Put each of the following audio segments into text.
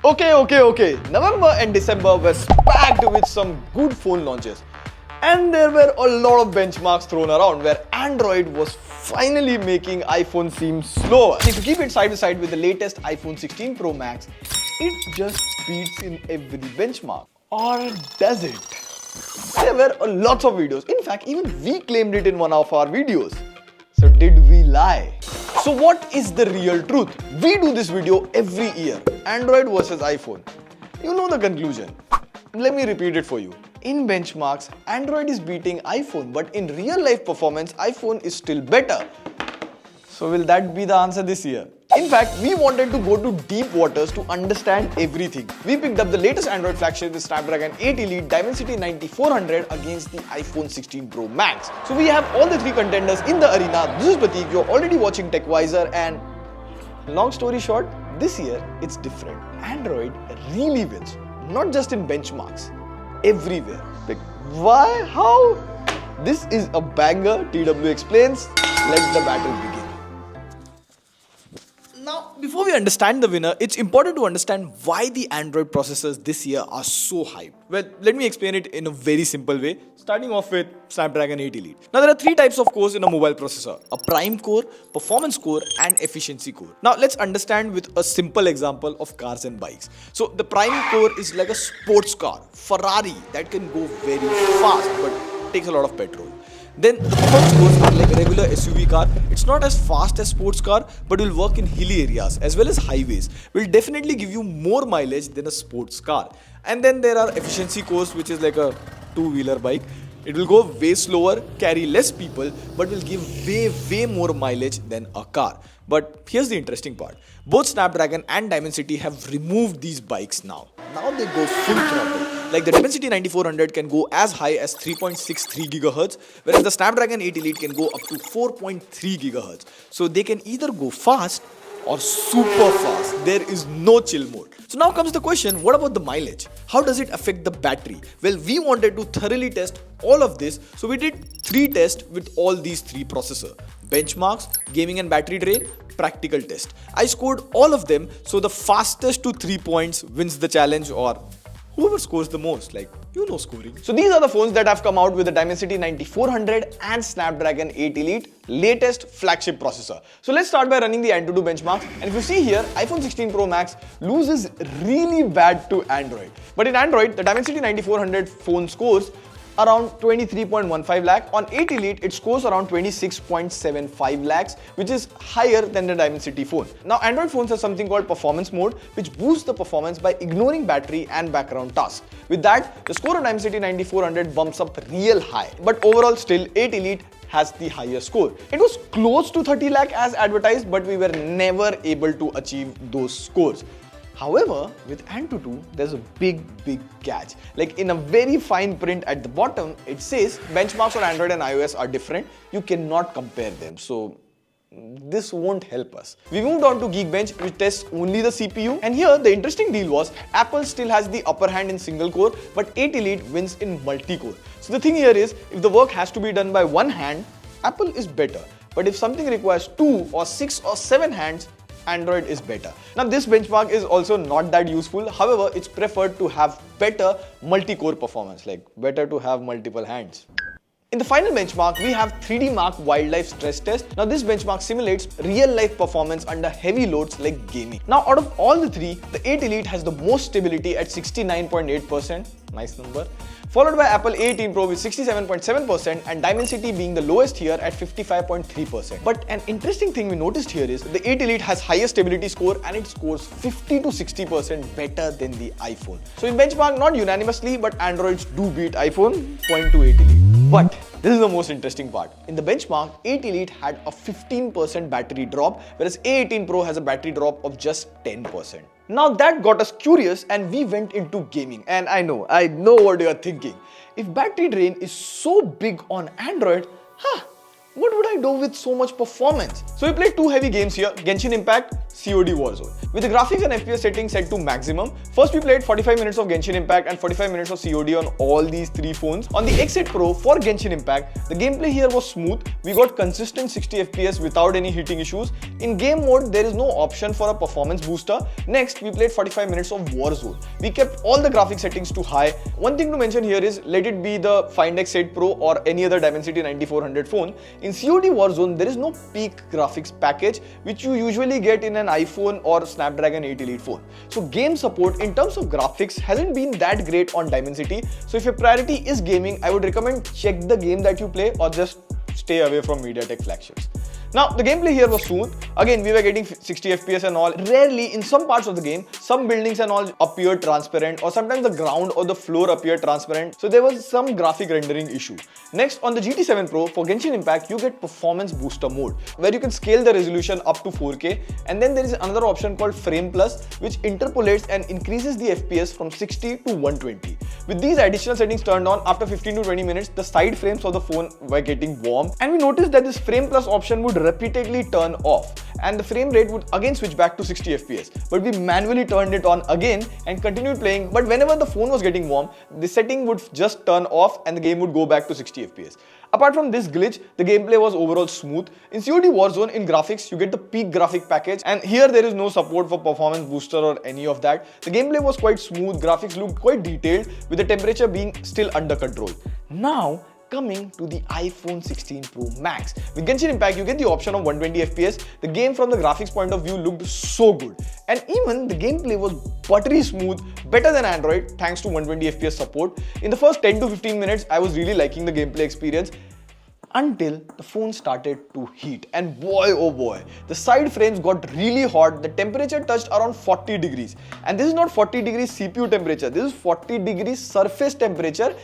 Okay. November and December were packed with some good phone launches. And there were a lot of benchmarks thrown around where Android was finally making iPhone seem slower. If you keep it side by side with the latest iPhone 16 Pro Max, it just beats in every benchmark. Or does it? There were lots of videos. In fact, even we claimed it in one of our videos. So did we lie? So what is the real truth? We do this video every year. Android versus iPhone. You know the conclusion. Let me repeat it for you. In benchmarks, Android is beating iPhone, but in real life performance, iPhone is still better. So will that be the answer this year? In fact, we wanted to go to deep waters to understand everything. We picked up the latest Android flagship, the Snapdragon 8 Elite Dimensity 9400 against the iPhone 16 Pro Max. So we have all the three contenders in the arena. This is Prateek, you're already watching TechVisor, and long story short, this year it's different. Android really wins, not just in benchmarks, everywhere. Like, why? How? This is a banger, TW explains. Let the battle begin. Now, before we understand the winner, it's important to understand why the Android processors this year are so hyped. Well, let me explain it in a very simple way, starting off with Snapdragon 8 Elite. Now, there are three types of cores in a mobile processor: a prime core, performance core, and efficiency core. Now, let's understand with a simple example of cars and bikes. So, the prime core is like a sports car, Ferrari, that can go very fast but takes a lot of petrol. Then the performance cores are like a regular SUV car. It's not as fast as sports car, but will work in hilly areas as well as highways. Will definitely give you more mileage than a sports car. And then there are efficiency cores, which is like a two-wheeler bike. It will go way slower, carry less people, but will give way more mileage than a car. But here's the interesting part. Both Snapdragon and Dimensity have removed these bikes now. Now they go full throttle. Like the Dimensity 9400 can go as high as 3.63 GHz, whereas the Snapdragon 8 Elite can go up to 4.3 GHz. So they can either go fast or super fast. There is no chill mode. So now comes the question, what about the mileage? How does it affect the battery? Well, we wanted to thoroughly test all of this, so we did 3 tests with all these 3 processors: benchmarks, gaming and battery drain, practical test. I scored all of them, so the fastest to 3 points wins the challenge, or whoever scores the most, like, you know scoring. So these are the phones that have come out with the Dimensity 9400 and Snapdragon 8 Elite latest flagship processor. So let's start by running the Antutu benchmarks. And if you see here, iPhone 16 Pro Max loses really bad to Android. But in Android, the Dimensity 9400 phone scores around 23.15 lakh. On 8 Elite, it scores around 26.75 lakhs, which is higher than the Dimensity phone. Now, Android phones have something called performance mode, which boosts the performance by ignoring battery and background tasks. With that, the score of Dimensity 9400 bumps up real high. But overall, still, 8 Elite has the higher score. It was close to 30 lakh as advertised, but we were never able to achieve those scores. However, with Antutu, there's a big catch. Like in a very fine print at the bottom, it says benchmarks for Android and iOS are different. You cannot compare them. So this won't help us. We moved on to Geekbench, which tests only the CPU. And here, the interesting deal was Apple still has the upper hand in single core, but 8 Elite wins in multi-core. So the thing here is, if the work has to be done by one hand, Apple is better. But if something requires 2 or 6 or 7 hands, Android is better. Now this benchmark is also not that useful. However, it's preferred to have better multi-core performance, like better to have multiple hands. In the final benchmark, we have 3D Mark Wildlife Stress Test. Now this benchmark simulates real-life performance under heavy loads like gaming. Now out of all the 3, the 8 Elite has the most stability at 69.8%, nice number, followed by Apple A18 Pro with 67.7% and Dimensity being the lowest here at 55.3%. But an interesting thing we noticed here is the 8 Elite has higher stability score and it scores 50 to 60% better than the iPhone. So in benchmark, not unanimously, but Androids do beat iPhone, point to 8 Elite. But this is the most interesting part. In the benchmark, 8 Elite had a 15% battery drop, whereas A18 Pro has a battery drop of just 10%. Now that got us curious and we went into gaming. And I know what you are thinking. If battery drain is so big on Android, what would I do with so much performance? So we played 2 heavy games here, Genshin Impact, COD Warzone. With the graphics and FPS settings set to maximum, first we played 45 minutes of Genshin Impact and 45 minutes of COD on all these three phones. On the X8 Pro for Genshin Impact, the gameplay here was smooth. We got consistent 60 FPS without any heating issues. In game mode, there is no option for a performance booster. Next, we played 45 minutes of Warzone. We kept all the graphic settings to high. One thing to mention here is, let it be the Find X8 Pro or any other Dimensity 9400 phone, in COD Warzone, there is no peak graphics package which you usually get in an iPhone or Snapdragon 8 Elite phone. So game support in terms of graphics hasn't been that great on Dimensity. So if your priority is gaming, I would recommend check the game that you play or just stay away from MediaTek flagships. Now, the gameplay here was smooth. Again, we were getting 60 FPS and all. Rarely, in some parts of the game, some buildings and all appeared transparent, or sometimes the ground or the floor appeared transparent. So there was some graphic rendering issue. Next, on the GT7 Pro, for Genshin Impact, you get Performance Booster mode, where you can scale the resolution up to 4K. And then there is another option called Frame Plus, which interpolates and increases the FPS from 60 to 120. With these additional settings turned on, after 15 to 20 minutes, the side frames of the phone were getting warm. And we noticed that this Frame Plus option would repeatedly turn off and the frame rate would again switch back to 60 FPS. But we manually turned it on again and continued playing, but whenever the phone was getting warm, the setting would just turn off and the game would go back to 60 FPS. Apart from this glitch, the gameplay was overall smooth. In COD Warzone, in graphics, you get the peak graphic package, and here there is no support for performance booster or any of that. The gameplay was quite smooth, graphics looked quite detailed, with the temperature being still under control. Now, coming to the iPhone 16 Pro Max. With Genshin Impact, you get the option of 120 FPS. The game from the graphics point of view looked so good. And even the gameplay was buttery smooth, better than Android thanks to 120 FPS support. In the first 10 to 15 minutes, I was really liking the gameplay experience until the phone started to heat. And boy oh boy, the side frames got really hot. The temperature touched around 40 degrees. And this is not 40 degrees CPU temperature, this is 40 degrees surface temperature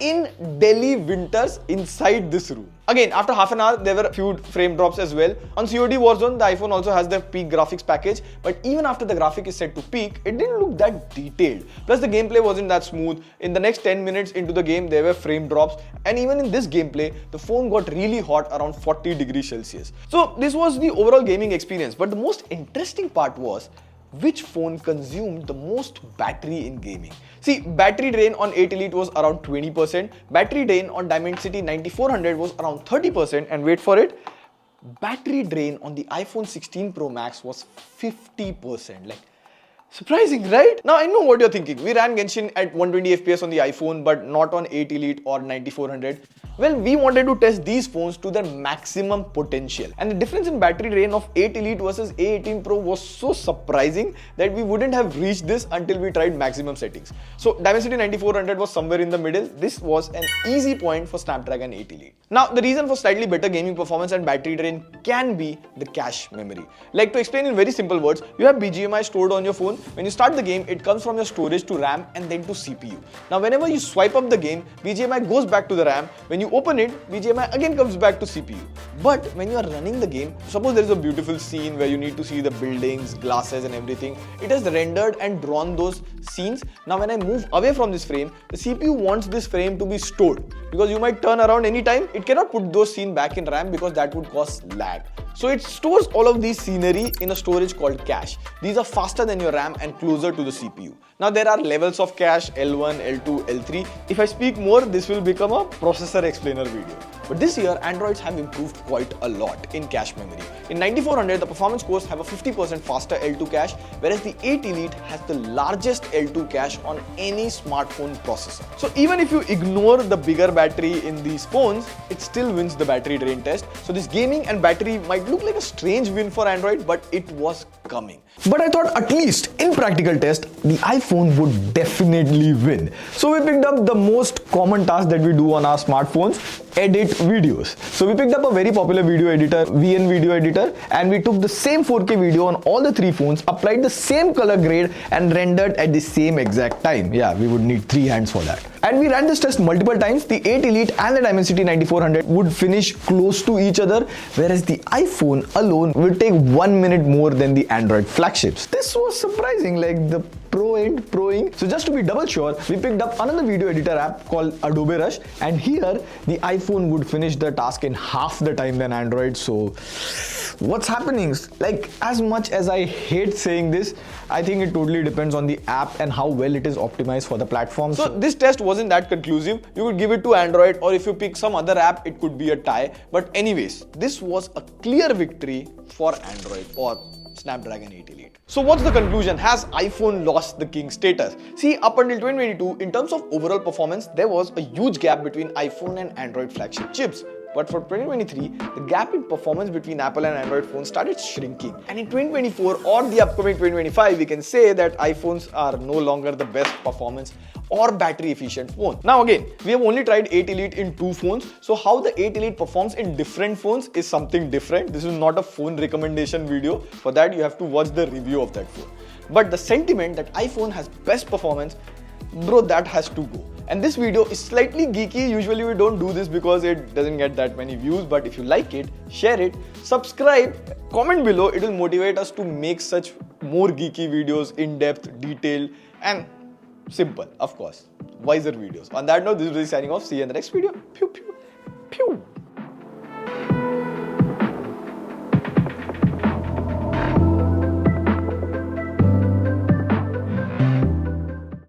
in Delhi winters inside this room. Again, after half an hour, there were a few frame drops as well. On COD Warzone, the iPhone also has the peak graphics package, but even after the graphic is set to peak, it didn't look that detailed. Plus, the gameplay wasn't that smooth. In the next 10 minutes into the game, there were frame drops, and even in this gameplay, the phone got really hot around 40 degrees Celsius. So this was the overall gaming experience, but the most interesting part was which phone consumed the most battery in gaming. See, battery drain on 8 Elite was around 20%, battery drain on Dimensity 9400 was around 30%, and wait for it, battery drain on the iPhone 16 Pro Max was 50%. Like, surprising, right? Now I know what you're thinking. We ran Genshin at 120 FPS on the iPhone, but not on 8 Elite or 9400. Well, we wanted to test these phones to their maximum potential. And the difference in battery drain of 8 Elite versus A18 Pro was so surprising that we wouldn't have reached this until we tried maximum settings. So Dimensity 9400 was somewhere in the middle. This was an easy point for Snapdragon 8 Elite. Now, the reason for slightly better gaming performance and battery drain can be the cache memory. Like, to explain in very simple words, you have BGMI stored on your phone. When you start the game, it comes from your storage to RAM and then to CPU. Now, whenever you swipe up the game, BGMI goes back to the RAM. When you open it, BGMI again comes back to CPU. But when you are running the game, suppose there is a beautiful scene where you need to see the buildings, glasses and everything. It has rendered and drawn those scenes. Now, when I move away from this frame, the CPU wants this frame to be stored because you might turn around anytime. It cannot put those scenes back in RAM because that would cause lag. So it stores all of these scenery in a storage called cache. These are faster than your RAM and closer to the CPU. Now there are levels of cache, L1, L2, L3. If I speak more, this will become a processor explainer video. But this year, Androids have improved quite a lot in cache memory. In 9400, the performance cores have a 50% faster L2 cache, whereas the 8 Elite has the largest L2 cache on any smartphone processor. So even if you ignore the bigger battery in these phones, it still wins the battery drain test. So this gaming and battery might look like a strange win for Android, but it was coming. But I thought at least in practical test, the iPhone would definitely win. So we picked up the most common task that we do on our smartphones, edit videos. So we picked up a very popular video editor, VN Video Editor, and we took the same 4K video on all the three phones, applied the same color grade and rendered at the same exact time. Yeah, we would need 3 hands for that. And we ran this test multiple times. The 8 Elite and the Dimensity 9400 would finish close to each other, whereas the iPhone alone will take 1 minute more than the Android flagships. This was surprising, like the proing. So just to be double sure, we picked up another video editor app called Adobe Rush, and here the iPhone would finish the task in half the time than Android. So what's happening? Like, as much as I hate saying this, I think it totally depends on the app and how well it is optimized for the platform. So this test wasn't that conclusive. You could give it to Android, or if you pick some other app, it could be a tie. But anyways, this was a clear victory for Android or Snapdragon 8 Elite. So what's the conclusion? Has iPhone lost the king status? See, up until 2022, in terms of overall performance, there was a huge gap between iPhone and Android flagship chips. But for 2023, the gap in performance between Apple and Android phones started shrinking. And in 2024 or the upcoming 2025, we can say that iPhones are no longer the best performance or battery efficient phone. Now again, we have only tried 8 Elite in 2 phones. So how the 8 Elite performs in different phones is something different. This is not a phone recommendation video. For that, you have to watch the review of that phone. But the sentiment that iPhone has best performance, bro, that has to go. And this video is slightly geeky. Usually we don't do this because it doesn't get that many views, but if you like it, share it, subscribe, comment below. It will motivate us to make such more geeky videos, in-depth, detailed, and simple, of course, wiser videos. On that note, this is Rishi signing off. See you in the next video. Pew, pew, pew.